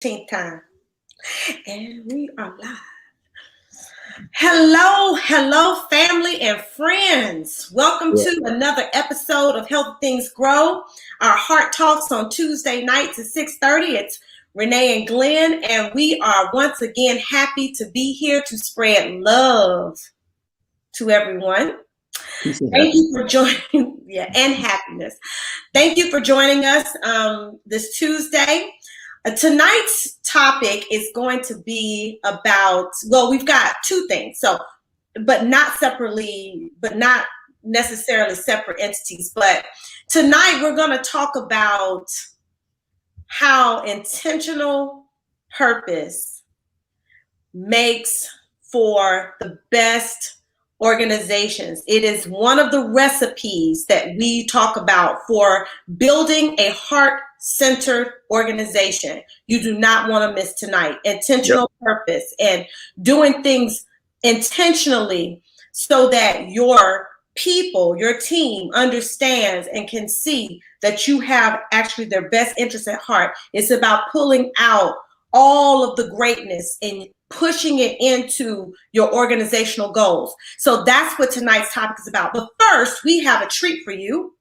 time. And we are live. Hello, family and friends. Welcome to another episode of Help Things Grow. Our Heart Talks on Tuesday nights at 6:30. It's Renee and Glenn, and we are once again happy to be here to spread love to everyone. Thank you for joining, and happiness. Thank you for joining us this Tuesday. Tonight's topic is going to be about, well, we've got two things, but not necessarily separate entities. But tonight we're going to talk about how intentional purpose makes for the best organizations. It is one of the recipes that we talk about for building a heart-centered organization. You do not want to miss tonight. Intentional purpose and doing things intentionally so that your people, your team understands and can see that you have actually their best interest at heart. It's about pulling out all of the greatness and pushing it into your organizational goals. So that's what tonight's topic is about. But first, we have a treat for you.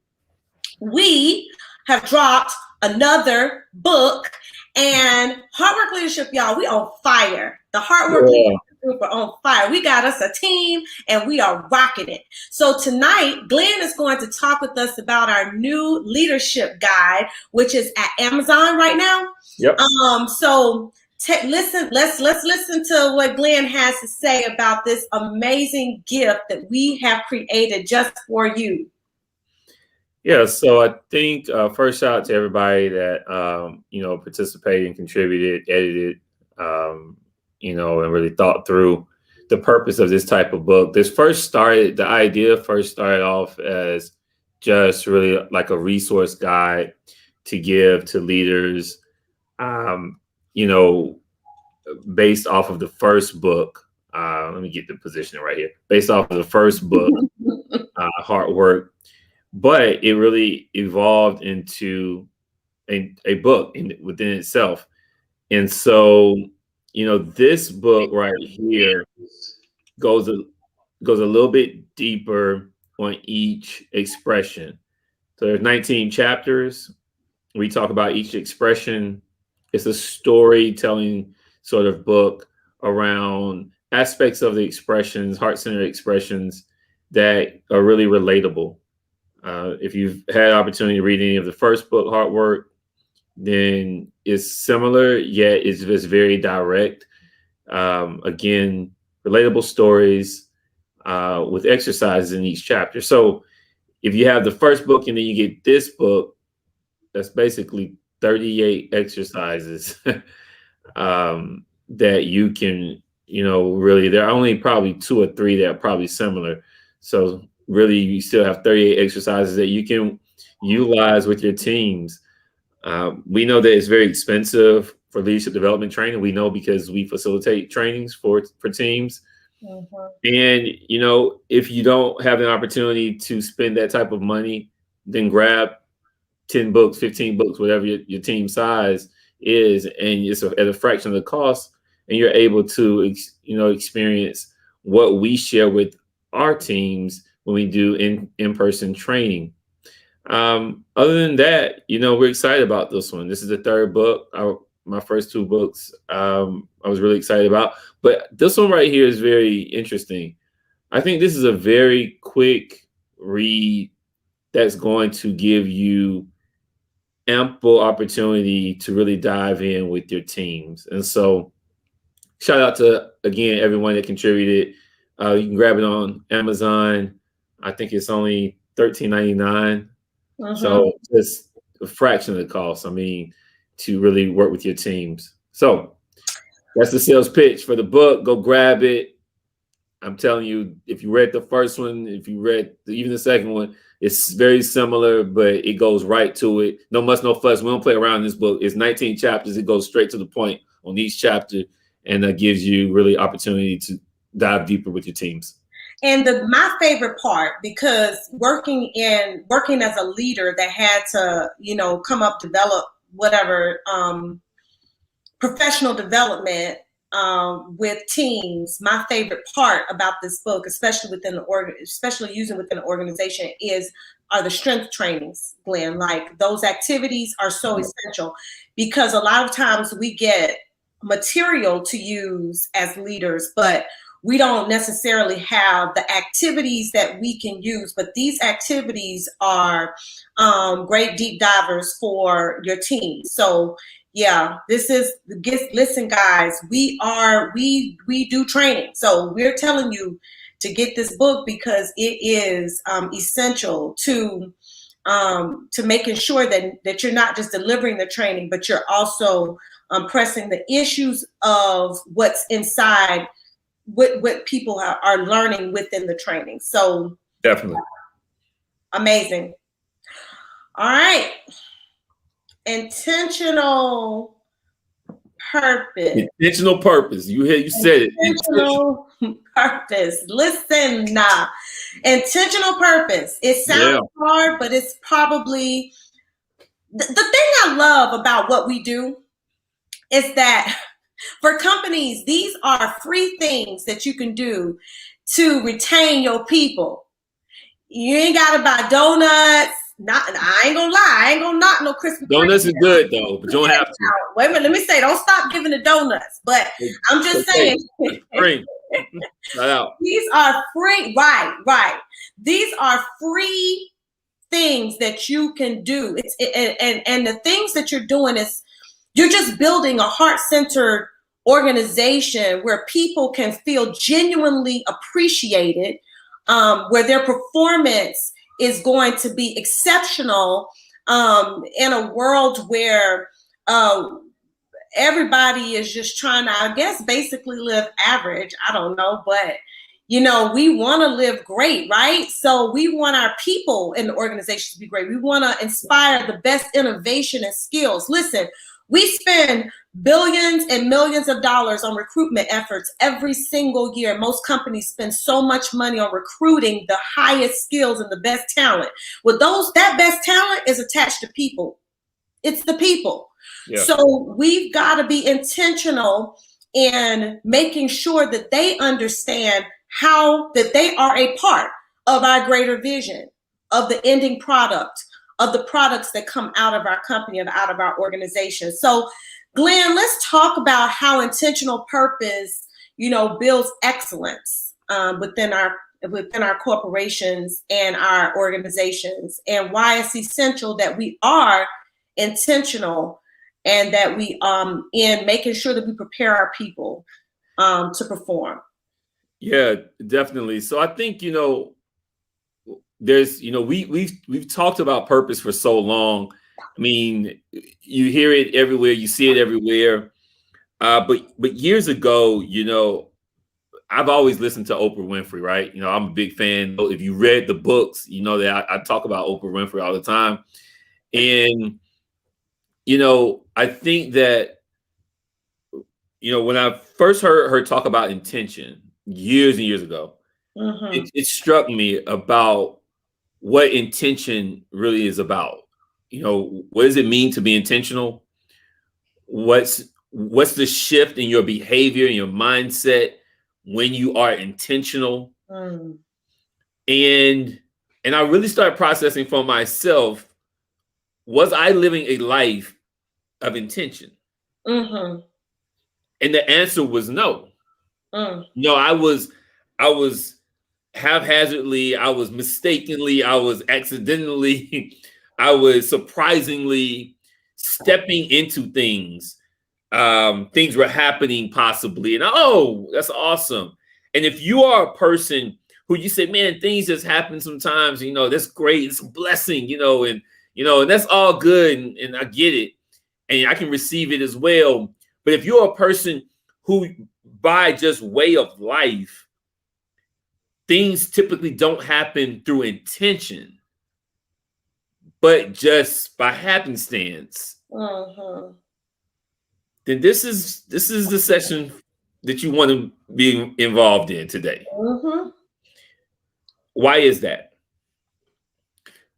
We have dropped another book, and Heart Work Leadership, y'all, we on fire. The Heart Work Leadership group are on fire. We got us a team, and we are rocking it. So tonight, Glenn is going to talk with us about our new leadership guide, which is at Amazon right now. So let's listen to what Glenn has to say about this amazing gift that we have created just for you. Yeah, so I think first shout out to everybody that participated and contributed, edited, and really thought through the purpose of this type of book. The idea first started off as just really like a resource guide to give to leaders. Based off of the first book, let me get the position right here. Based off of the first book, Heart Work, but it really evolved into a book within itself. And so, this book right here goes a little bit deeper on each expression. So there's 19 chapters. We talk about each expression. It's a storytelling sort of book around aspects of the expressions, heart-centered expressions that are really relatable. If you've had opportunity to read any of the first book, Heart Work, then it's similar, yet it's just very direct. Again, relatable stories with exercises in each chapter. So if you have the first book and then you get this book, that's basically 38 exercises that you can, really, there are only probably 2 or 3 that are probably similar. So really, you still have 38 exercises that you can utilize with your teams. We know that it's very expensive for leadership development training. We know because we facilitate trainings for teams. Mm-hmm. And, if you don't have an opportunity to spend that type of money, then grab 10 books, 15 books, whatever your team size is, and it's at a fraction of the cost, and you're able to, experience what we share with our teams when we do in-person training. Other than that, we're excited about this one. This is the third book. My first 2 books, I was really excited about, but this one right here is very interesting. I think this is a very quick read that's going to give you ample opportunity to really dive in with your teams. And so shout out to, again, everyone that contributed. You can grab it on Amazon. I think it's only $13.99. So it's a fraction of the cost, to really work with your teams. So that's the sales pitch for the book. Go grab it. I'm telling you, if you read the first one, if you read even the second one, it's very similar, but it goes right to it. No muss, no fuss. We don't play around in this book. It's 19 chapters. It goes straight to the point on each chapter, and that gives you really opportunity to dive deeper with your teams. And my favorite part, because working as a leader that had to, come up, develop whatever professional development with teams, my favorite part about this book, especially using within an organization, are the strength trainings, Glenn. Like, those activities are so essential, because a lot of times we get material to use as leaders, but we don't necessarily have the activities that we can use. But these activities are great deep divers for your team. So yeah, listen, guys, we do training. So we're telling you to get this book, because it is essential to making sure that you're not just delivering the training, but you're also pressing the issues of what's inside, what people are learning within the training. So definitely amazing. All right. Intentional purpose. Intentional purpose. You said it. Intentional purpose. Listen, intentional purpose. It sounds hard, but it's probably the thing I love about what we do is that for companies, these are free things that you can do to retain your people. You ain't got to buy donuts. I ain't gonna lie. I ain't gonna knock no Christmas. Donuts are good though, but you don't have to. Wait a minute. Let me say, don't stop giving the donuts. But I'm just saying. Free. These are free. Right. These are free things that you can do. And the things that you're doing is you're just building a heart-centered organization where people can feel genuinely appreciated, where their performance is going to be exceptional, in a world where everybody is just trying to, I guess, basically live average. I don't know, but we want to live great, right? So we want our people in the organization to be great. We want to inspire the best innovation and skills. Listen, we spend billions and millions of dollars on recruitment efforts every single year. Most companies spend so much money on recruiting the highest skills and the best talent. Well, that best talent is attached to people. It's the people. Yeah. So we've got to be intentional in making sure that they understand that they are a part of our greater vision, of the ending product, of the products that come out of our company and out of our organization. So, Glenn, let's talk about how intentional purpose, builds excellence within our corporations and our organizations, and why it's essential that we are intentional and that we in making sure that we prepare our people to perform. Yeah, definitely. So I think there's we've talked about purpose for so long. I mean, you hear it everywhere, you see it everywhere. But years ago, I've always listened to Oprah Winfrey, right? I'm a big fan. If you read the books, you know that I talk about Oprah Winfrey all the time. And I think that when I first heard her talk about intention years and years ago, it struck me about what intention really is about. What does it mean to be intentional? What's the shift in your behavior and your mindset when you are intentional? And I really started processing for myself, was I living a life of intention? And the answer was no. No, I was haphazardly, I was mistakenly, I was accidentally, I was surprisingly stepping into things. Things were happening possibly, and that's awesome. And if you are a person who you say, man, things just happen sometimes, that's great, it's a blessing, and that's all good, and I get it, and I can receive it as well. But if you're a person who, by just way of life, things typically don't happen through intention, but just by happenstance, then this is the session that you want to be involved in today. Why is that?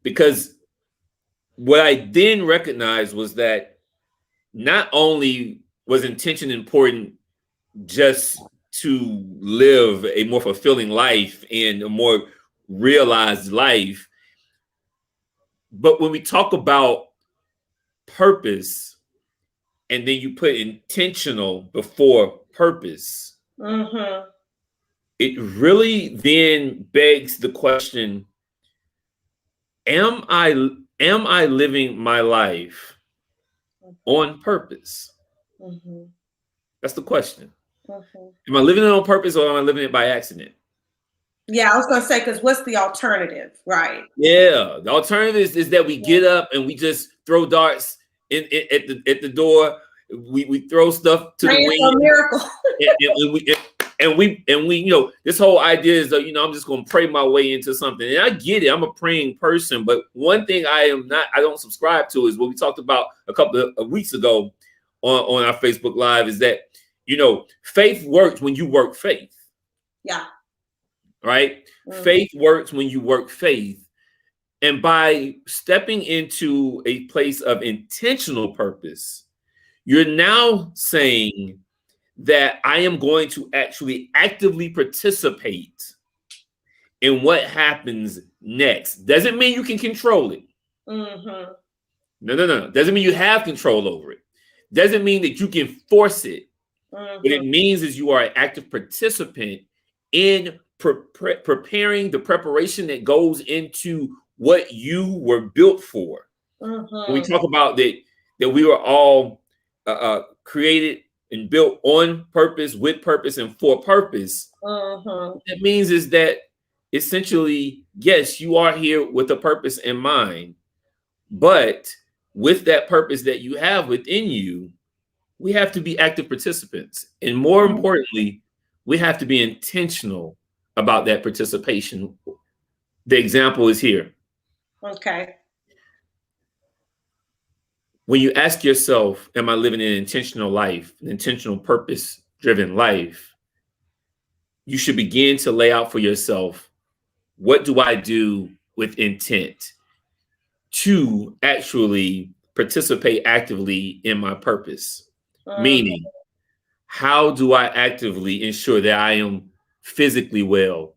Because what I then recognized was that not only was intention important just to live a more fulfilling life and a more realized life. But when we talk about purpose, and then you put intentional before purpose, it really then begs the question, am I living my life on purpose? That's the question. Am I living it on purpose, or am I living it by accident? Yeah, I was going to say, because what's the alternative, right? Yeah, the alternative is that we get up and we just throw darts at the door. We throw stuff to the wind. A miracle. and we this whole idea is that I'm just going to pray my way into something. And I get it. I'm a praying person, but one thing I don't subscribe to is what we talked about a couple of weeks ago on our Facebook Live, is that faith works when you work faith. Yeah. Right? Faith works when you work faith. And by stepping into a place of intentional purpose, you're now saying that I am going to actually actively participate in what happens next. Doesn't mean you can control it. No. Doesn't mean you have control over it. Doesn't mean that you can force it. What it means is you are an active participant in preparing the preparation that goes into what you were built for. When we talk about that we were all created and built on purpose, with purpose, and for purpose. That means is that essentially, yes, you are here with a purpose in mind, but with that purpose that you have within you, we have to be active participants. And more importantly, we have to be intentional about that participation. The example is here. Okay. When you ask yourself, am I living an intentional life, an intentional purpose-driven life? You should begin to lay out for yourself, what do I do with intent to actually participate actively in my purpose? Meaning, how do I actively ensure that I am physically well,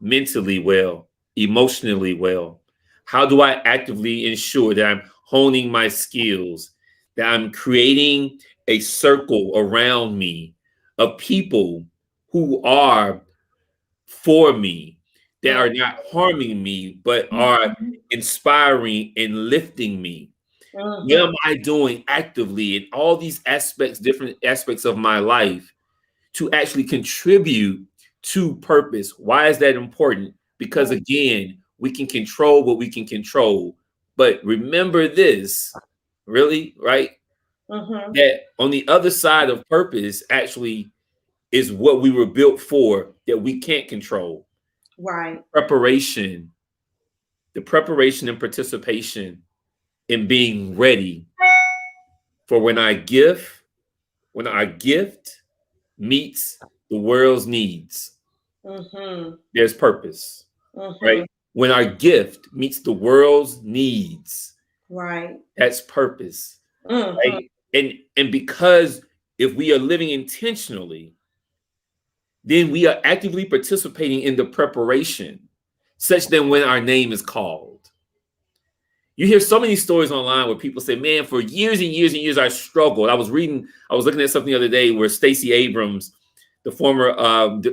mentally well, emotionally well? How do I actively ensure that I'm honing my skills, that I'm creating a circle around me of people who are for me, that are not harming me, but are inspiring and lifting me? What am I doing actively in all these aspects, different aspects of my life, to actually contribute to purpose? Why is that important? Because again, we can control what we can control. But remember this, really, right? That on the other side of purpose actually is what we were built for, that we can't control. Right. Preparation, the preparation and participation in being ready for when our gift meets the world's needs. There's purpose, right? When our gift meets the world's needs, right? That's purpose, right? And because if we are living intentionally, then we are actively participating in the preparation, such that when our name is called. You hear so many stories online where people say, man, for years and years and years, I struggled. I was looking at something the other day where Stacey Abrams, the former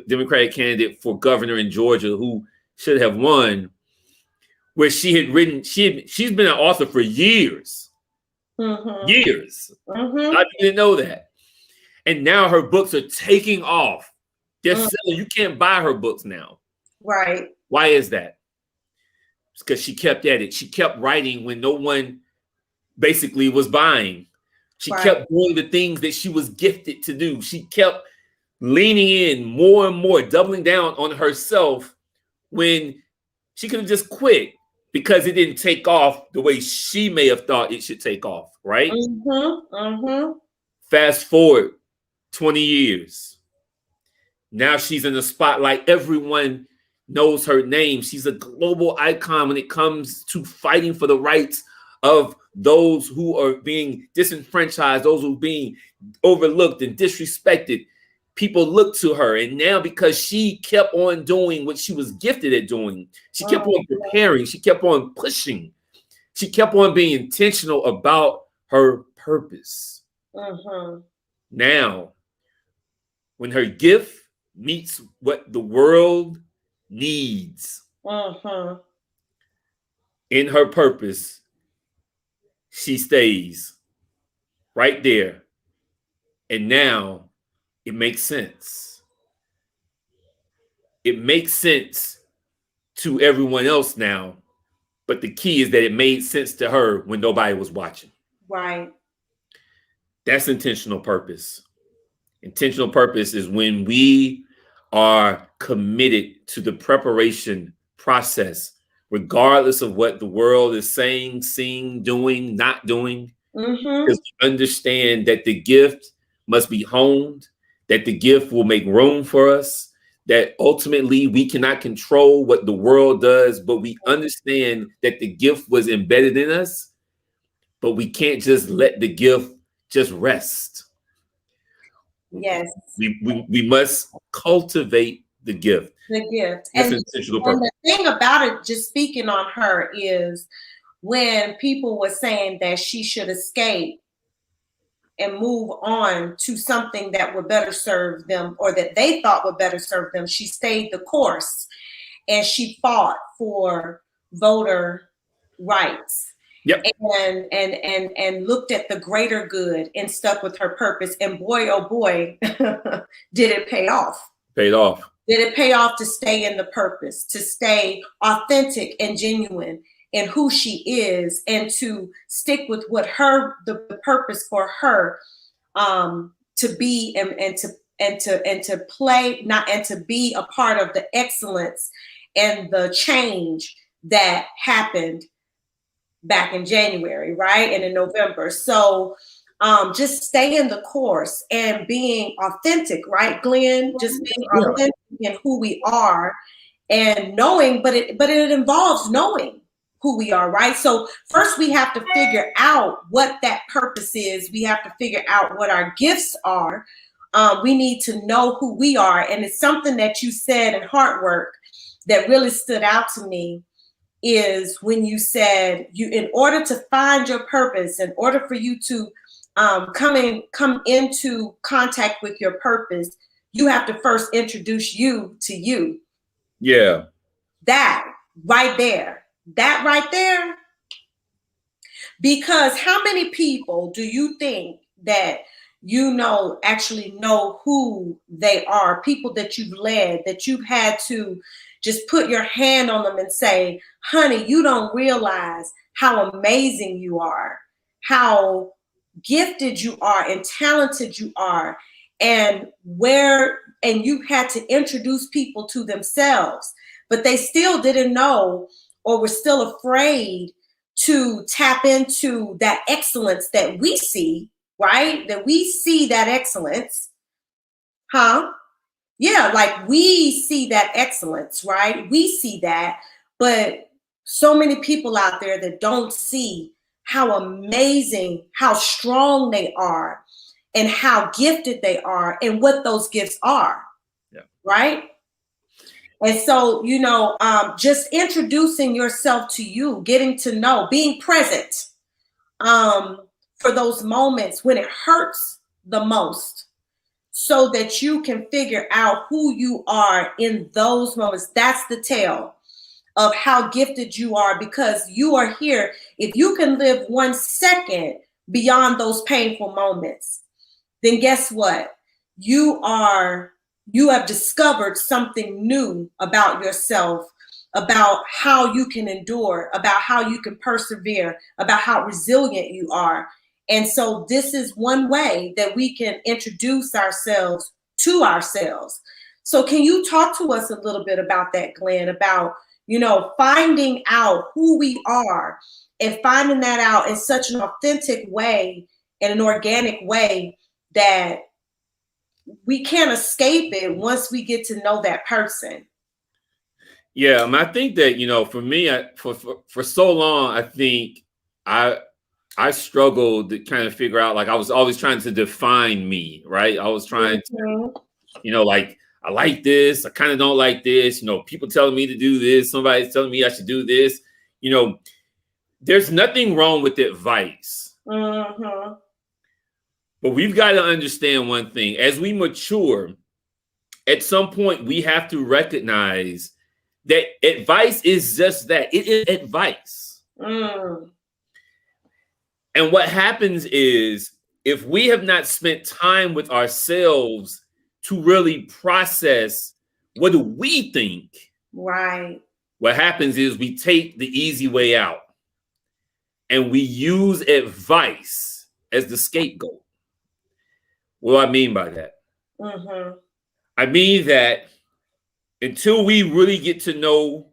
Democratic candidate for governor in Georgia, who should have won, where she had written, she's been an author for years. Years. I didn't know that. And now her books are taking off. They're selling. You can't buy her books now. Right. Why is that? It's because she kept at it. She kept writing when no one basically was buying. She kept doing the things that she was gifted to do. She kept leaning in more and more, doubling down on herself when she could have just quit because it didn't take off the way she may have thought it should take off, right? Fast forward 20 years. Now she's in the spotlight. Everyone knows her name. She's a global icon when it comes to fighting for the rights of those who are being disenfranchised, those who are being overlooked and disrespected. People look to her. And now, because she kept on doing what she was gifted at doing, she kept on preparing, she kept on pushing, she kept on being intentional about her purpose. Now, when her gift meets what the world needs in her purpose, she stays right there. And now it makes sense. It makes sense to everyone else now. But the key is that it made sense to her when nobody was watching. Right. That's intentional purpose. Intentional purpose is when we are committed to the preparation process, regardless of what the world is saying, seeing, doing, not doing. Because we understand that the gift must be honed, that the gift will make room for us, that ultimately we cannot control what the world does, but we understand that the gift was embedded in us, but we can't just let the gift just rest. Yes. We must cultivate the gift. The gift. That's intentional purpose. And the thing about it, just speaking on her, is when people were saying that she should escape and move on to something that would better serve them, or that they thought would better serve them, she stayed the course and she fought for voter rights. Yep. And looked at the greater good and stuck with her purpose. And boy, oh boy, did it pay off. Paid off. Did it pay off to stay in the purpose, to stay authentic and genuine in who she is, and to stick with what the purpose for her to be and to play, and to be a part of the excellence and the change that happened back in January, right? And in November. So just stay in the course and being authentic, right, Glenn? Just being authentic in who we are and knowing, but it involves knowing who we are, right? So first we have to figure out what that purpose is. We have to figure out what our gifts are. We need to know who we are. And it's something that you said in Heart Work that really stood out to me, is when you said, in order to find your purpose, in order for you to come into contact with your purpose, you have to first introduce you to you. Yeah. That right there. Because how many people do you think that actually know who they are? People that you've led, that you've had to just put your hand on them and say, honey, you don't realize how amazing you are, how gifted you are and talented you are, and you had to introduce people to themselves, but they still didn't know, or were still afraid to tap into that excellence that we see, right? That we see that excellence, Yeah, like we see that excellence, right? We see that, but so many people out there that don't see how amazing, how strong they are, and how gifted they are, and what those gifts are, right? And so, just introducing yourself to you, getting to know, being present for those moments when it hurts the most, so that you can figure out who you are in those moments. That's the tale of how gifted you are, because you are here. If you can live 1 second beyond those painful moments, then guess what? You have discovered something new about yourself, about how you can endure, about how you can persevere, about how resilient you are. And so this is one way that we can introduce ourselves to ourselves. So can you talk to us a little bit about that, Glenn, about, finding out who we are, and finding that out in such an authentic way and an organic way that we can't escape it once we get to know that person? Yeah, I think that, for me, for so long, I think I I struggled to kind of figure out, like, I was always trying to define me, right? I was trying to, like, I like this, I kind of don't like this, people telling me to do this, somebody's telling me I should do this. There's nothing wrong with advice. Mm-hmm. But we've got to understand one thing. As we mature, at some point, we have to recognize that advice is just that. It is advice. Mm. And what happens is, if we have not spent time with ourselves to really process what do we think, right, what happens is we take the easy way out and we use advice as the scapegoat. What do I mean by that? Mm-hmm. I mean that until we really get to know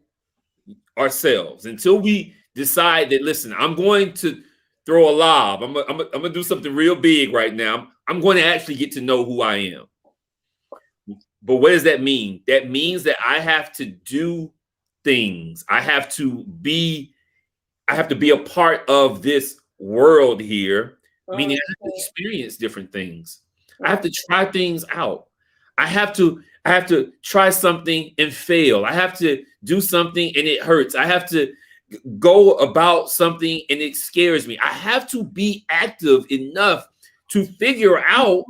ourselves, until we decide that, listen, I'm going to throw a lob, I'm gonna do something real big right now, I'm going to actually get to know who I am. But what does that mean? That means that I have to do things. I have to be a part of this world here, meaning I have to experience different things. I have to try things out. I have to try something and fail. I have to do something and it hurts. I have to go about something and it scares me. I have to be active enough to figure out,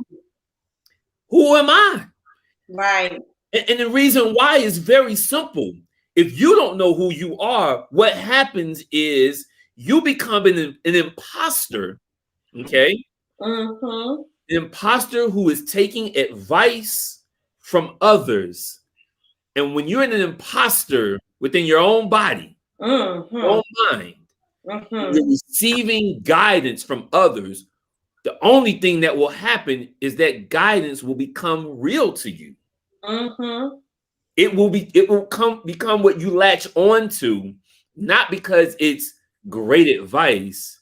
who am I? Right. And the reason why is very simple. If you don't know who you are, what happens is you become an imposter, okay? Mm-hmm. An imposter who is taking advice from others. And when you're an imposter within your own body, mm-hmm. your own mind, mm-hmm. you're receiving guidance from others, the only thing that will happen is that guidance will become real to you. Mm-hmm. It will become what you latch onto, not because it's great advice.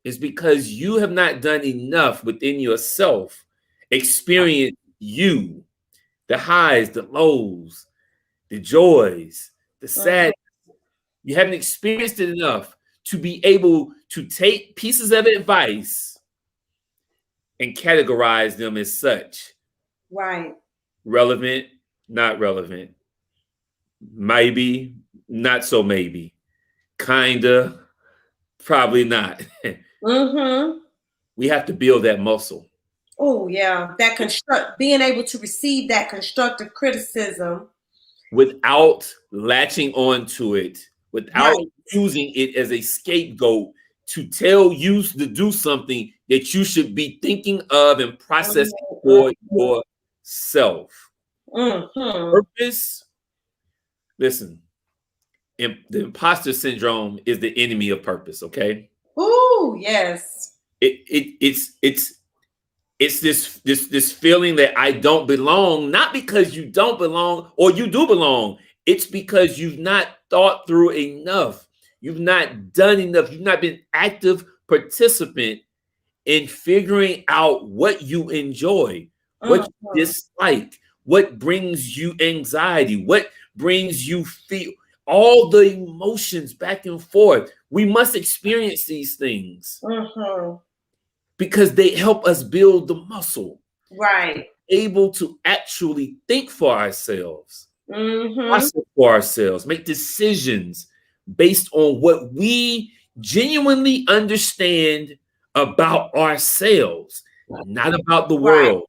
It's because you have not done enough within yourself. Experience you, the highs, the lows, the joys, the sadness. You haven't experienced it enough to be able to take pieces of advice and categorize them as such. Right. Relevant, not relevant. Maybe, not so maybe. Kinda, probably not. Mm-hmm. We have to build that muscle. Oh, yeah. Being able to receive that constructive criticism without latching onto it, without using it as a scapegoat to tell you to do something that you should be thinking of and processing for yourself. Mm-hmm. Purpose, listen, the imposter syndrome is the enemy of purpose, okay? Oh, yes. It's this feeling that I don't belong, not because you don't belong or you do belong. It's because you've not thought through enough. You've not done enough. You've not been active participant in figuring out what you enjoy, what you dislike, what brings you anxiety, what brings you feel, all the emotions back and forth. We must experience these things. Mm-hmm. Because they help us build the muscle. Right. Able to actually think for ourselves, mm-hmm. process for ourselves, make decisions based on what we genuinely understand about ourselves, not about the world,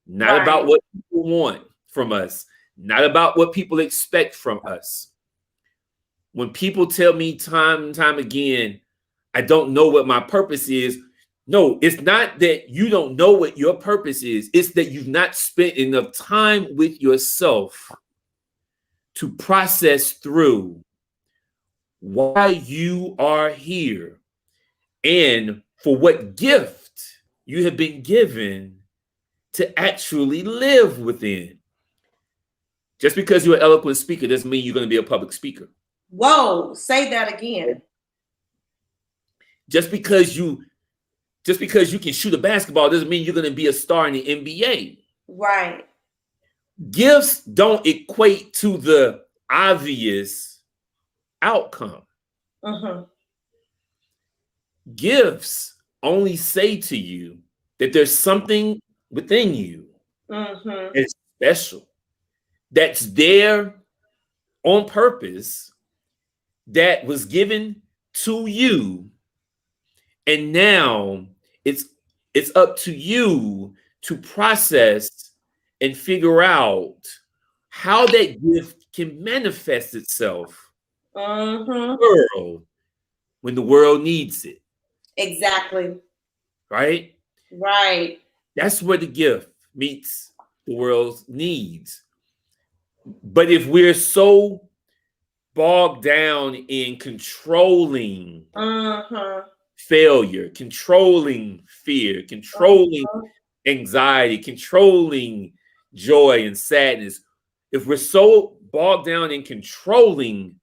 not about what people want from us, not about what people expect from us. When people tell me time and time again, I don't know what my purpose is. No, it's not that you don't know what your purpose is. It's that you've not spent enough time with yourself to process through why you are here and for what gift you have been given to actually live within. Just because you're an eloquent speaker doesn't mean you're going to be a public speaker. Whoa, say that again. Just because you can shoot a basketball doesn't mean you're going to be a star in the NBA. Right. Gifts don't equate to the obvious outcome. Mm-hmm. Gifts only say to you that there's something within you that's special, that's there on purpose, that was given to you, and now it's up to you to process and figure out how that gift can manifest itself in the world when the world needs it. Exactly. Right? Right. That's where the gift meets the world's needs. But if we're so bogged down in controlling failure, controlling fear, controlling anxiety, controlling joy and sadness, if we're so bogged down in controlling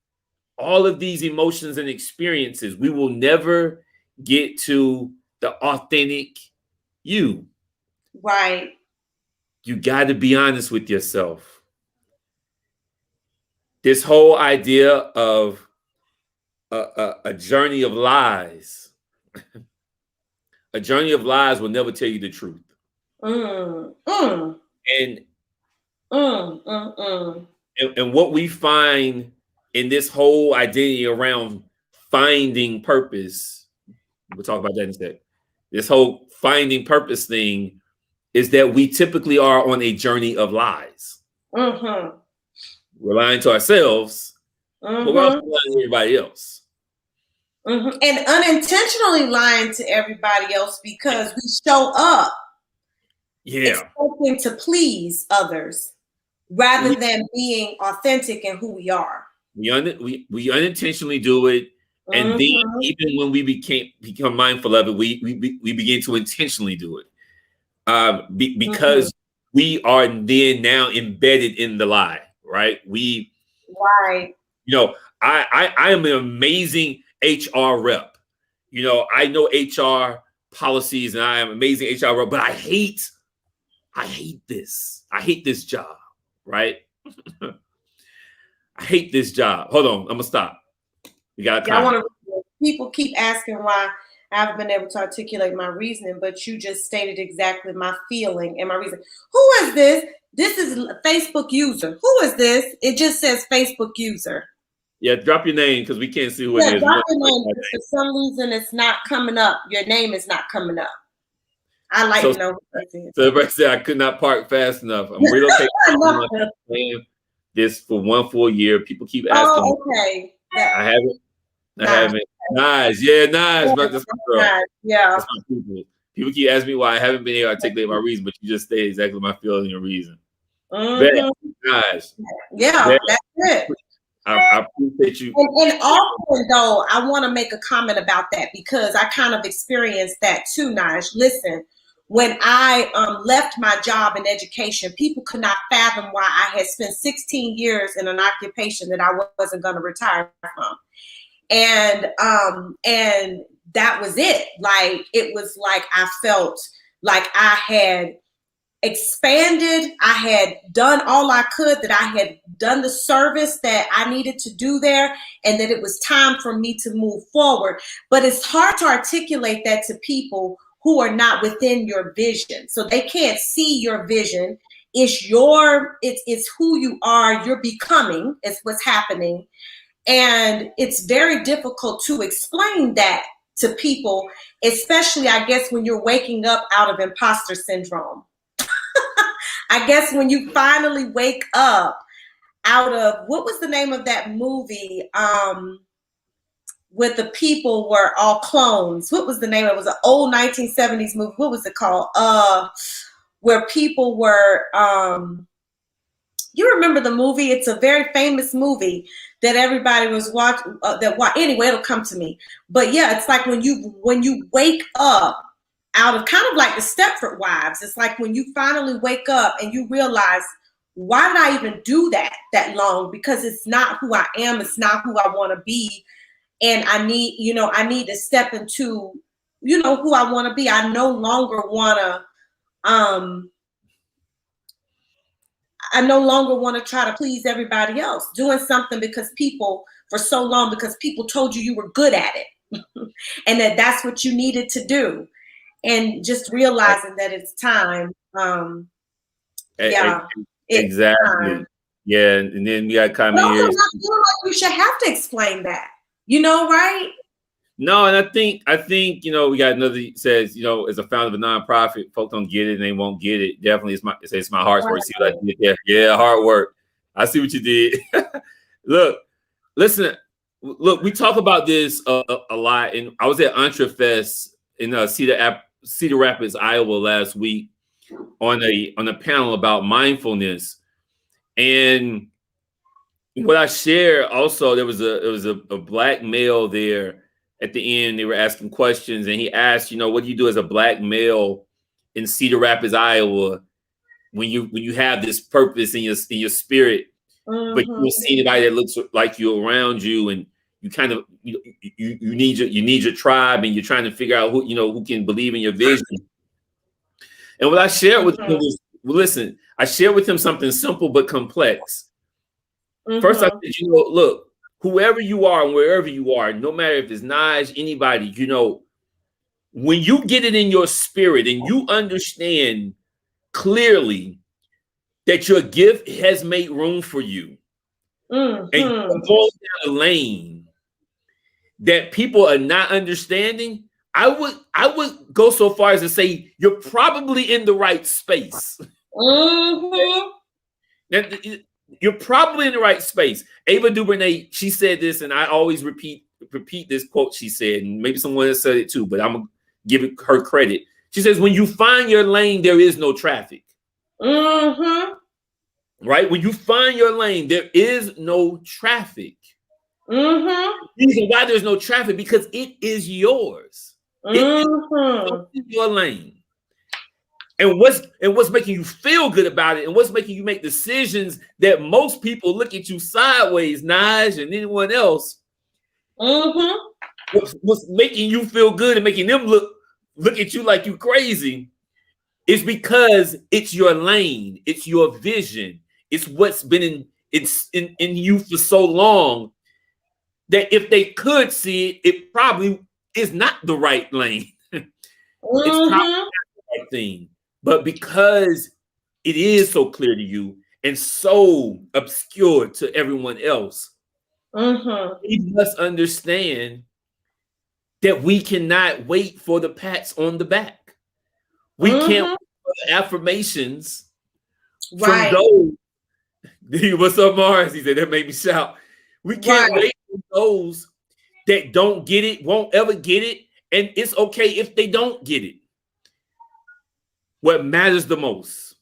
all of these emotions and experiences, we will never get to the authentic you. Right. You got to be honest with yourself. This whole idea of a journey of lies, a journey of lies will never tell you the truth. And what we find in this whole identity around finding purpose, we'll talk about that in a sec. This whole finding purpose thing is that we typically are on a journey of lies. We're lying to ourselves, but we're also lying to everybody else. And unintentionally lying to everybody else because we show up expecting to please others rather than being authentic in who we are. We unintentionally do it, and then even when we become mindful of it, we begin to intentionally do it because we are then now embedded in the lie, right? I am an amazing HR rep. I know HR policies and I am amazing HR rep, but I hate this. I hate this job, right? I hate this job. Hold on, I'm gonna stop. You got time. People keep asking why I haven't been able to articulate my reasoning, but you just stated exactly my feeling and my reason. Who is this? This is a Facebook user. Who is this? It just says Facebook user. Yeah, drop your name because we can't see who it is. Drop your name. For some reason, it's not coming up. Your name is not coming up. I like to know what it is. So everybody said I could not park fast enough. I'm relocating this for 1 full year. People keep asking. Oh, okay. I haven't. Nice. Yeah, nice. That's my girl. Yeah. That's my people. People keep asking me why I haven't been able to articulate my reason, but you just say exactly my feeling and reason. Nice. Yeah, that's it. I appreciate you. And often, though, I want to make a comment about that because I kind of experienced that too, Naj. Listen, when I left my job in education, people could not fathom why I had spent 16 years in an occupation that I wasn't going to retire from. And that was it. Like, it was like I felt like I had expanded. I had done all I could, that I had done the service that I needed to do there, and that it was time for me to move forward. But it's hard to articulate that to people who are not within your vision. So they can't see your vision. It's who you are, you're becoming, it's what's happening. And it's very difficult to explain that to people, especially, I guess, when you're waking up out of imposter syndrome. I guess when you finally wake up out of, what was the name of that movie with the people were all clones? What was the name? It was an old 1970s movie. What was it called? Where people were, you remember the movie? It's a very famous movie that everybody was watching. Anyway, it'll come to me. But yeah, it's like when you wake up out of, kind of like the Stepford Wives. It's like when you finally wake up and you realize, why did I even do that long? Because it's not who I am. It's not who I want to be. And I need to step into, who I want to be. I no longer want to try to please everybody else, doing something because people told you you were good at it. and that's what you needed to do. And just realizing that it's time. Yeah, it's Exactly. time. Yeah, and then we got But comment also here. not feeling like you should have to explain that. Right? No, and I think we got another says as a founder of a nonprofit, folks don't get it and they won't get it. Definitely, it's my heart's work. See what I did there? Yeah, hard work. I see what you did. Look, listen. Look, we talk about this a lot, and I was at EntreFest in Cedar Rapids, Iowa last week on a panel about mindfulness, and what I shared also, there was a black male there at the end. They were asking questions, and he asked, what do you do as a black male in Cedar Rapids, Iowa, when you have this purpose in your spirit, but you don't see anybody that looks like you around you, and you kind of you need your tribe, and you're trying to figure out who can believe in your vision. And what I shared with him was, listen, I shared with him something simple but complex. First, I said, look, whoever you are and wherever you are, no matter if it's Naj, anybody, when you get it in your spirit and you understand clearly that your gift has made room for you, and you're going down a lane that people are not understanding, I would go so far as to say you're probably in the right space. You're probably in the right space. Ava DuVernay, she said this, and I always repeat this quote she said, and maybe someone else said it too, but I'm going to give her credit. She says, when you find your lane, there is no traffic. Right? When you find your lane, there is no traffic. The reason why there's no traffic, because it is yours. It is your lane. And what's making you feel good about it, and what's making you make decisions that most people look at you sideways, Naj and anyone else. What's making you feel good and making them look at you like you crazy is because it's your lane, it's your vision, it's what's been in you for so long that if they could see it, it probably is not the right lane. It's probably not the right thing. But because it is so clear to you and so obscure to everyone else, we must understand that we cannot wait for the pats on the back. We can't wait for the affirmations from those. What's up, Mars? He said, that made me shout. We can't wait for those that don't get it, won't ever get it, and it's okay if they don't get it. What matters the most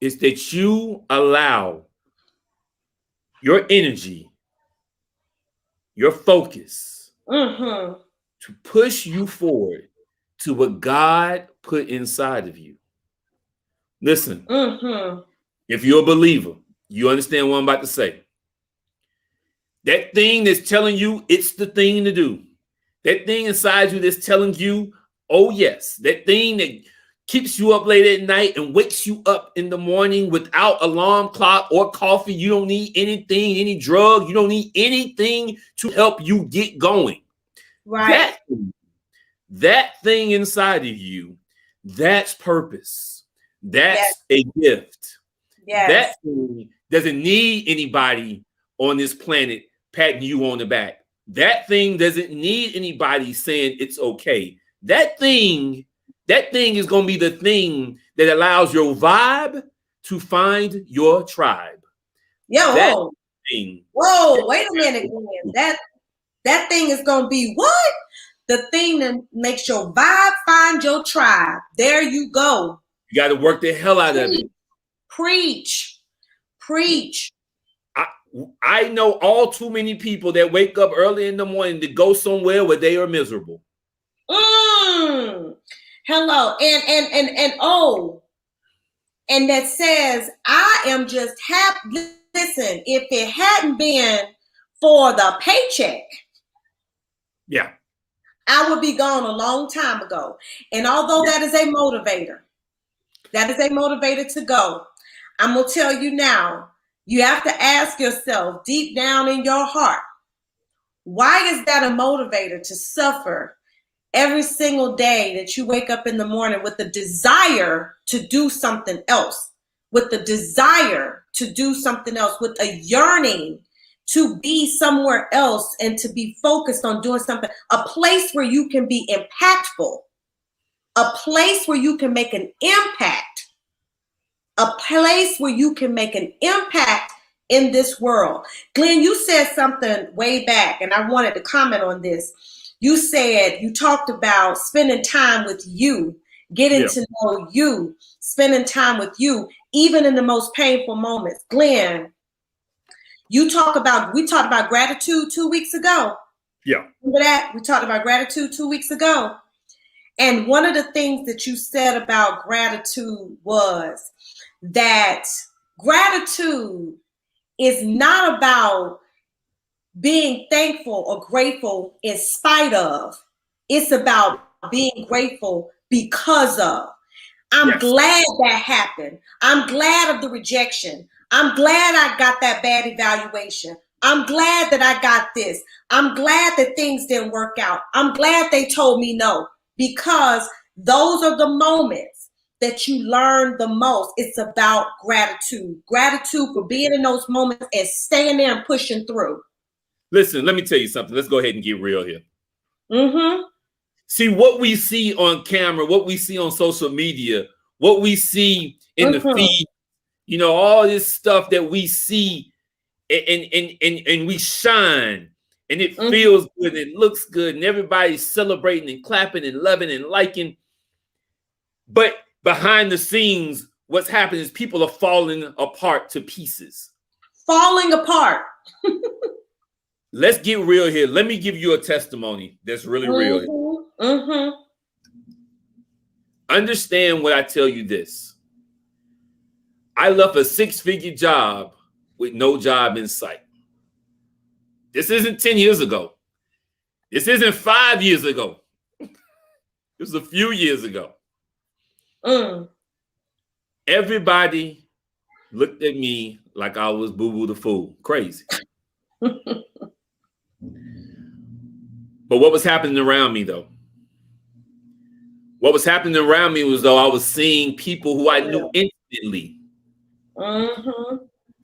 is that you allow your energy, your focus to push you forward to what God put inside of you. Listen, if you're a believer, you understand what I'm about to say. That thing that's telling you it's the thing to do. That thing inside you that's telling you, oh yes, that thing that keeps you up late at night and wakes you up in the morning without alarm clock or coffee. You don't need anything, any drug. You don't need anything to help you get going. Right. That thing inside of you, that's purpose. That's a gift. That thing doesn't need anybody on this planet patting you on the back. That thing doesn't need anybody saying it's okay. That thing is going to be the thing that allows your vibe to find your tribe. Whoa, wait a minute. That thing is going to be what? The thing that makes your vibe find your tribe. There you go. You got to work the hell out of it. Preach. I know all too many people that wake up early in the morning to go somewhere where they are miserable. Hello. And that says, I am just happy. Listen, if it hadn't been for the paycheck, I would be gone a long time ago. And although that is a motivator to go, I'm going to tell you now, You have to ask yourself deep down in your heart, why is that a motivator to suffer every single day that you wake up in the morning with the desire to do something else, with the desire to do something else, with a yearning to be somewhere else and to be focused on doing something, a place where you can be impactful, a place where you can make an impact, a place where you can make an impact in this world. Glenn, you said something way back, and I wanted to comment on this. You said, you talked about spending time with you, getting to know you, spending time with you, even in the most painful moments. Glenn, we talked about gratitude 2 weeks ago. Yeah. Remember that? We talked about gratitude 2 weeks ago. And one of the things that you said about gratitude was that gratitude is not about being thankful or grateful in spite of. It's about being grateful because of. I'm glad that happened. I'm glad of the rejection. I'm glad I got that bad evaluation. I'm glad that I got this. I'm glad that things didn't work out. I'm glad they told me no, because those are the moments that you learn the most. It's about gratitude. Gratitude for being in those moments and staying there and pushing through. Listen, let me tell you something. Let's go ahead and get real here. Mm-hmm. See, what we see on camera, what we see on social media, what we see in the feed, you know, all this stuff that we see and we shine and it feels good, and it looks good, and everybody's celebrating and clapping and loving and liking. But behind the scenes, what's happening is people are falling apart to pieces. Falling apart. Let's get real here. Let me give you a testimony that's really real. Understand when I tell you this. I left a 6-figure job with no job in sight. This isn't 10 years ago. This isn't 5 years ago. It was a few years ago. Everybody looked at me like I was Boo Boo the Fool. Crazy. But what was happening around me, though? What was happening around me was, though, I was seeing people who I knew intimately.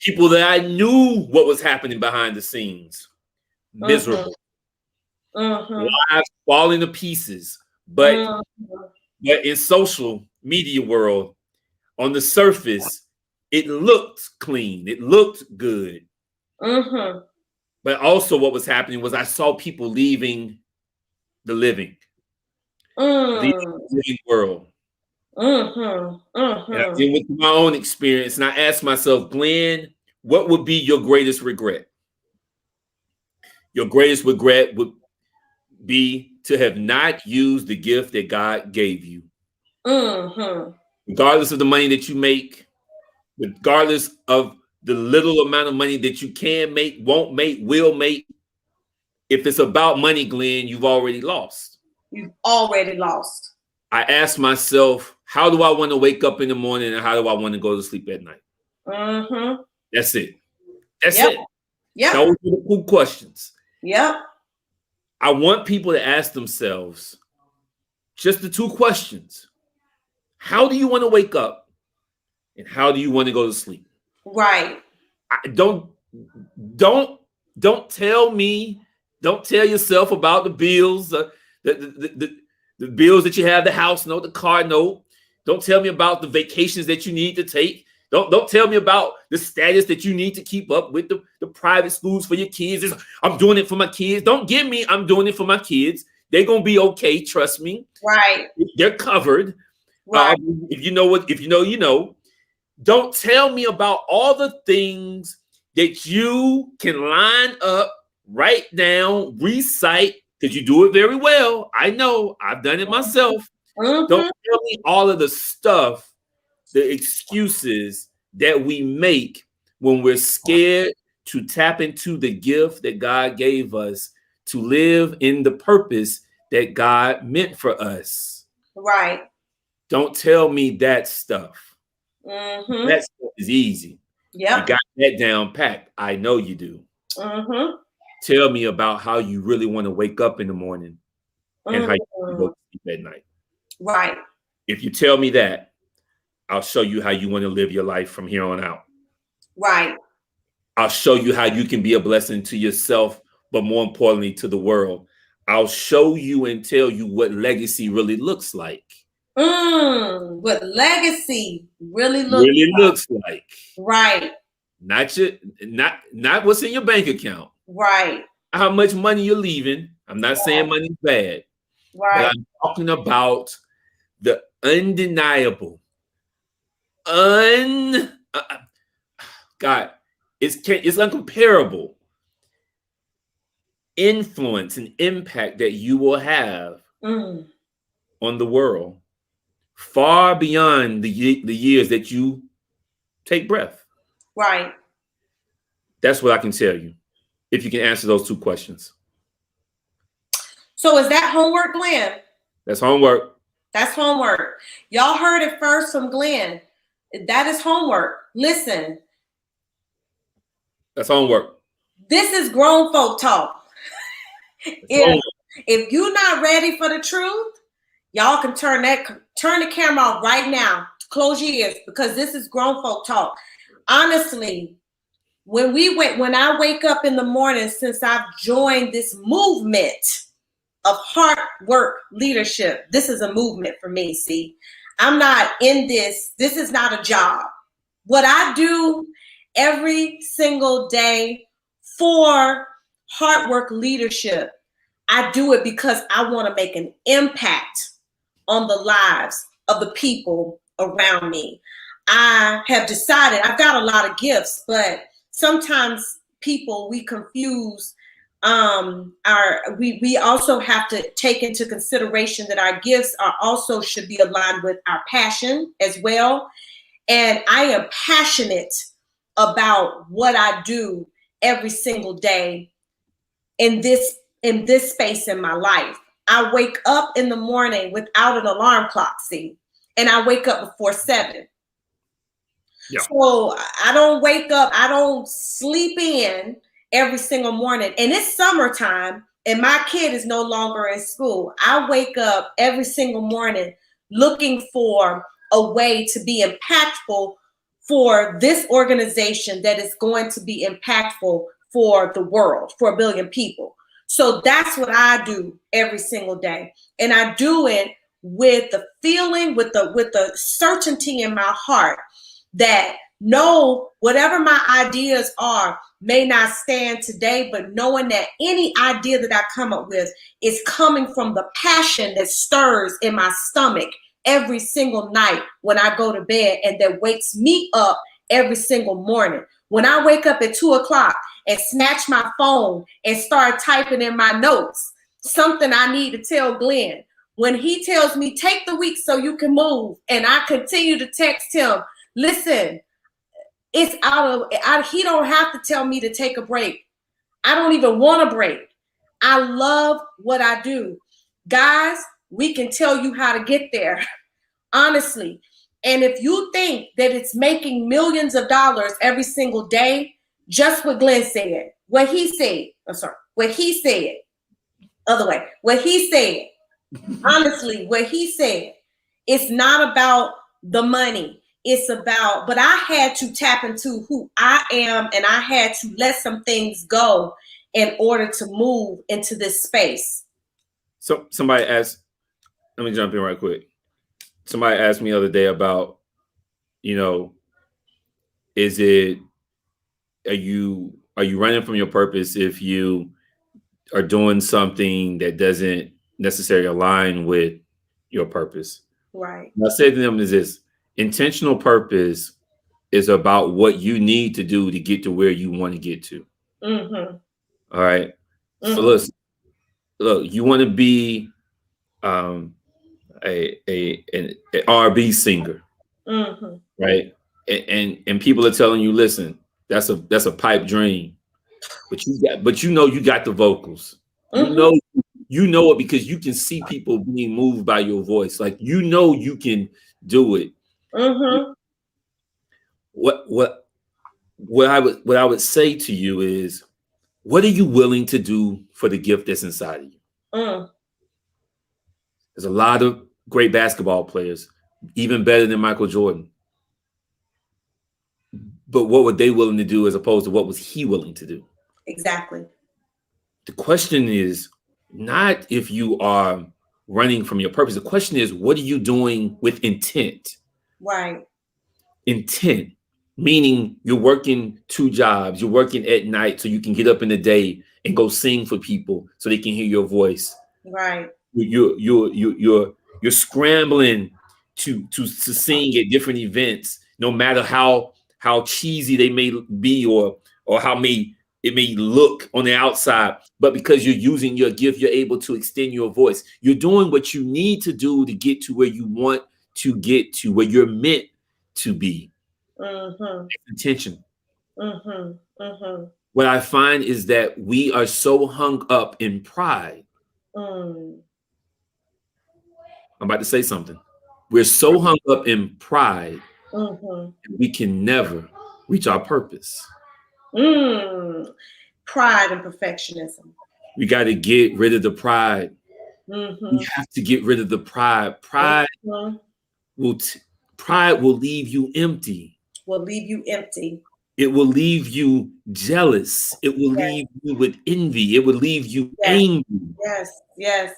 People that I knew what was happening behind the scenes. Miserable. Lives falling to pieces. But in social media world, on the surface, it looked clean. It looked good. But also what was happening was I saw people leaving the living. Leaving the living world. And I did with my own experience, and I asked myself, Glenn, what would be your greatest regret? Your greatest regret would be to have not used the gift that God gave you. Regardless of the money that you make, regardless of the little amount of money that you can make, won't make, will make. If it's about money, Glenn, you've already lost. You've already lost. I asked myself, how do I want to wake up in the morning, and how do I want to go to sleep at night? That's it. That's it. Yep. Those are the cool questions. Yep. I want people to ask themselves just the 2 questions. How do you want to wake up? And how do you want to go to sleep? Right. Don't tell me, don't tell yourself about the bills, the bills that you have, the house note, the car note. Don't tell me about the vacations that you need to take. Don't tell me about the status that you need to keep up with, the private schools for your kids. I'm doing it for my kids. Don't give me, I'm doing it for my kids. They're going to be okay. Trust me. Right. They're covered. Right. If you know, you know. Don't tell me about all the things that you can line up, write down, recite, because you do it very well. I know. I've done it myself. Don't tell me all of the stuff, the excuses that we make when we're scared to tap into the gift that God gave us to live in the purpose that God meant for us. Right. Don't tell me that stuff. That stuff is easy. Yeah. You got that down packed. I know you do. Mm-hmm. Tell me about how you really want to wake up in the morning and how you go to sleep at night. Right. If you tell me that, I'll show you how you want to live your life from here on out. Right. I'll show you how you can be a blessing to yourself, but more importantly, to the world. I'll show you and tell you what legacy really looks like. What legacy really looks like. Right. Not what's in your bank account. Right. How much money you're leaving. I'm not saying money's bad. Right. But I'm talking about the undeniable, God, it's uncomparable influence and impact that you will have on the world, far beyond the years that you take breath. Right. That's what I can tell you, if you can answer those two questions. So is that homework, Glenn? That's homework. That's homework. Y'all heard it first from Glenn. That is homework. Listen. That's homework. This is grown folk talk. If you're not ready for the truth, y'all can turn the camera off right now. Close your ears, because this is grown folk talk. Honestly, when I wake up in the morning, since I've joined this movement of hard work leadership, this is a movement for me. See, I'm not in this. This is not a job. What I do every single day for hard work leadership, I do it because I want to make an impact on the lives of the people around me. I have decided I've got a lot of gifts, but sometimes we confuse we also have to take into consideration that our gifts also should be aligned with our passion as well. And I am passionate about what I do every single day in this space in my life. I wake up in the morning without an alarm clock, and I wake up before 7. Yeah. So I don't wake up, I don't sleep in every single morning. And it's summertime and my kid is no longer in school. I wake up every single morning looking for a way to be impactful for this organization that is going to be impactful for the world, for 1 billion people. So that's what I do every single day. And I do it with the feeling, with the certainty in my heart that whatever my ideas are may not stand today, but knowing that any idea that I come up with is coming from the passion that stirs in my stomach every single night when I go to bed, and that wakes me up every single morning. When I wake up at 2 o'clock and snatch my phone and start typing in my notes, something I need to tell Glenn, when he tells me, take the week so you can move, and I continue to text him, listen, it's he don't have to tell me to take a break. I don't even want a break. I love what I do. Guys, we can tell you how to get there, honestly. And if you think that it's making millions of dollars every single day, just what Glenn said, what he said, honestly, what he said, it's not about the money. It's about, but I had to tap into who I am, and I had to let some things go in order to move into this space. So somebody asked, let me jump in right quick. Somebody asked me the other day about, are you running from your purpose if you are doing something that doesn't necessarily align with your purpose? Right. And I said to them is this: intentional purpose is about what you need to do to get to where you want to get to. Mm-hmm. All right. Mm-hmm. So look, you want to be an R&B singer, mm-hmm. right? And people are telling you, listen, that's a pipe dream, but you got the vocals. Mm-hmm. You know it because you can see people being moved by your voice. Like, you can do it. Mm-hmm. What what I would say to you is, what are you willing to do for the gift that's inside of you? Mm. There's a lot of great basketball players, even better than Michael Jordan. But what were they willing to do as opposed to what was he willing to do? Exactly. The question is not if you are running from your purpose. The question is, what are you doing with intent? Right. Intent, meaning you're working 2 jobs, you're working at night so you can get up in the day and go sing for people so they can hear your voice. Right. You're scrambling to sing at different events, no matter how cheesy they may be or how it may look on the outside, but because you're using your gift, you're able to extend your voice. You're doing what you need to do to get to where you want to get to, where you're meant to be. Intention. What I find is that we are so hung up in pride. I'm about to say something. We're so hung up in pride, we can never reach our purpose. Pride and perfectionism. We got to get rid of the pride. We have to get rid of the pride. Pride will leave you empty. Will leave you empty. It will leave you jealous. It will leave you with envy. It will leave you angry. Yes,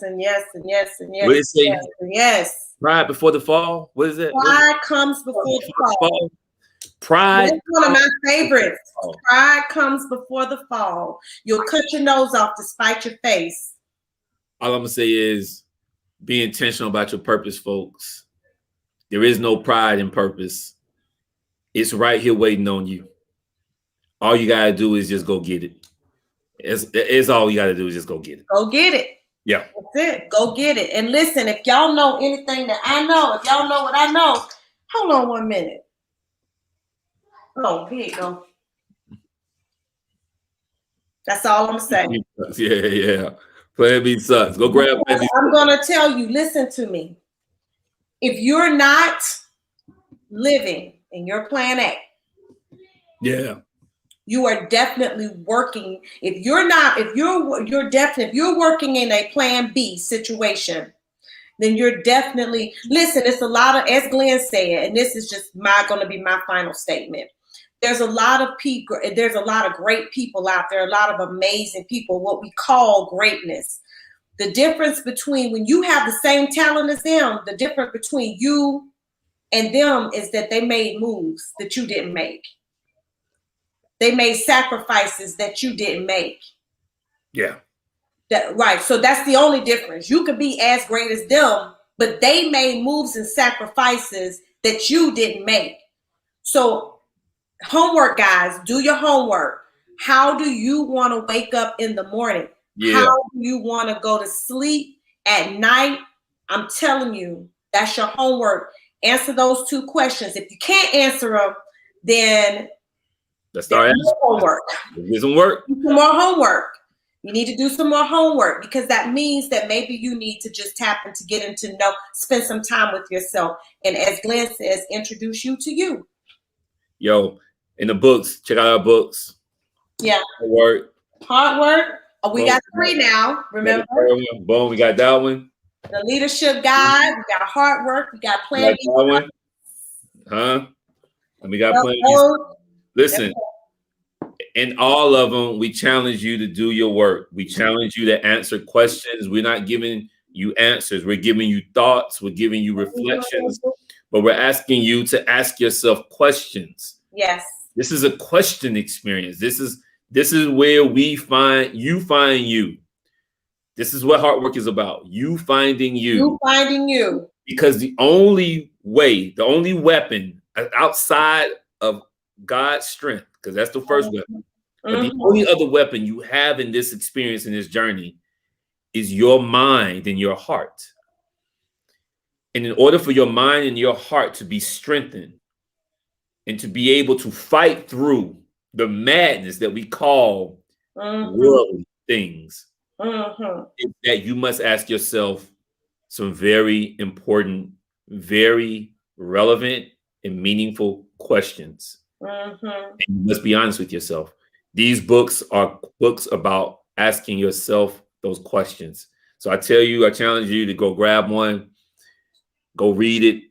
and yes. What is it? Yes. Pride before the fall. What is it? Pride comes before the fall. Pride. That's one of my favorites. Pride comes before the fall. You'll cut your nose off to spite your face. All I'm gonna say is, be intentional about your purpose, folks. There is no pride in purpose. It's right here waiting on you. All you gotta do is just go get it. It's all you gotta do is just go get it. Go get it. Yeah. That's it. Go get it. And listen, if y'all know anything that I know, if y'all know what I know, hold on 1 minute. Oh, here you go. That's all I'm saying. Yeah. Plan B sucks. Go grab Plan B. I'm gonna tell you, listen to me. If you're not living in your plan A, you are definitely working. If you're working in a plan B situation, then you're definitely, listen, it's a lot of, as Glenn said, and this is just going to be my final statement. There's a lot of people, there's a lot of great people out there, a lot of amazing people, what we call greatness. The difference between when you have the same talent as them, the difference between you and them is that they made moves that you didn't make. They made sacrifices that you didn't make. Yeah. Right. So that's the only difference. You could be as great as them, but they made moves and sacrifices that you didn't make. So homework, guys, do your homework. How do you want to wake up in the morning? Yeah. How do you want to go to sleep at night? I'm telling you, that's your homework. Answer those 2 questions. If you can't answer them, then let's start homework. Do some work. Do some more homework. You need to do some more homework, because that means that maybe you need to just tap into, get into know, spend some time with yourself. And as Glenn says, introduce you to you. Yo, in the books, check out our books. Yeah. Hard work. Oh, we got 3 now. Remember? Boom, we got that one. The leadership guide. We got hard work. We got plan B. One. Huh? And we got plan B. Listen, in all of them, we challenge you to do your work. We challenge you to answer questions. We're not giving you answers. We're giving you thoughts. We're giving you reflections. But we're asking you to ask yourself questions. Yes. This is a question experience. This is where we find you. This is what hard work is about. You finding you. You finding you. Because the only weapon outside of God's strength, because that's the first weapon, but the only other weapon you have in this experience, in this journey, is your mind and your heart. And in order for your mind and your heart to be strengthened and to be able to fight through the madness that we call worldly things, is that you must ask yourself some very important, very relevant and meaningful questions. Mm-hmm. And you must be honest with yourself. These books are books about asking yourself those questions. So I challenge you to go grab one, go read it,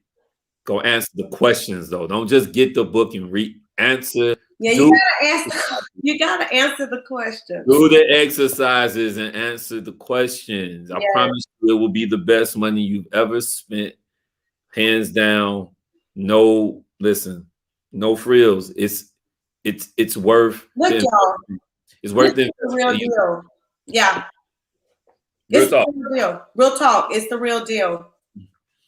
go answer the questions though. Don't just get the book and answer. Yeah, you gotta answer the questions. Do the exercises and answer the questions. I promise you it will be the best money you've ever spent. Hands down. No, listen, no frills. It's worth Look, y'all. It's worth it. The real deal. Yeah. Real talk. The real deal. Real talk. It's the real deal.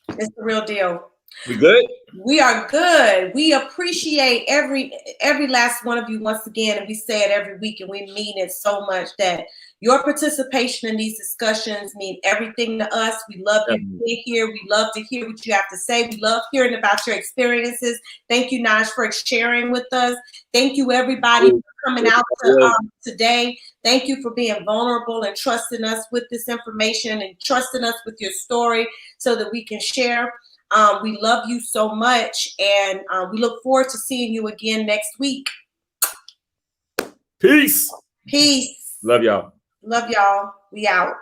It's the real deal. We good? We are good. We appreciate every last one of you once again, and we say it every week, and we mean it so much that your participation in these discussions mean everything to us. We love you being here. We love to hear what you have to say. We love hearing about your experiences. Thank you, Naj, for sharing with us. Thank you, everybody, for coming out today. Thank you for being vulnerable and trusting us with this information and trusting us with your story so that we can share. We love you so much, and we look forward to seeing you again next week. Peace. Peace. Love y'all. Love y'all. We out.